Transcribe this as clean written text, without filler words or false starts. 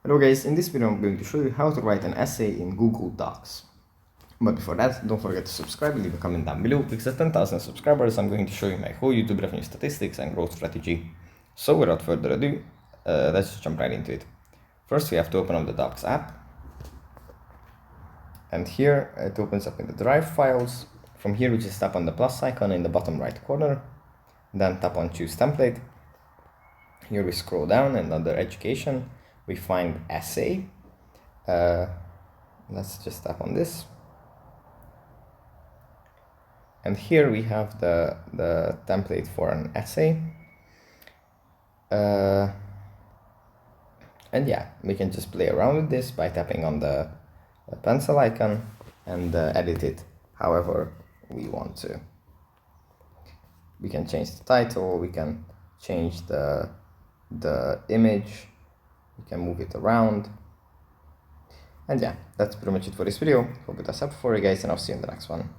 Hello guys, in this video I'm going to show you how to write an essay in Google Docs. But before that, don't forget to subscribe and leave a comment down below, because at 10,000 subscribers I'm going to show you my whole YouTube revenue statistics and growth strategy. So without further ado, let's just jump right into it. First we have to open up the Docs app. And here it opens up in the Drive files. From here we just tap on the plus icon in the bottom right corner. Then tap on Choose Template. Here we scroll down and under Education we find Essay. Let's just tap on this. And here we have the template for an essay. And yeah, we can just play around with this by tapping on the pencil icon and edit it however we want to. We can change the title, we can change the image, we can move it around. And yeah, that's pretty much it for this video. Hope it was helpful for you guys, and I'll see you in the next one.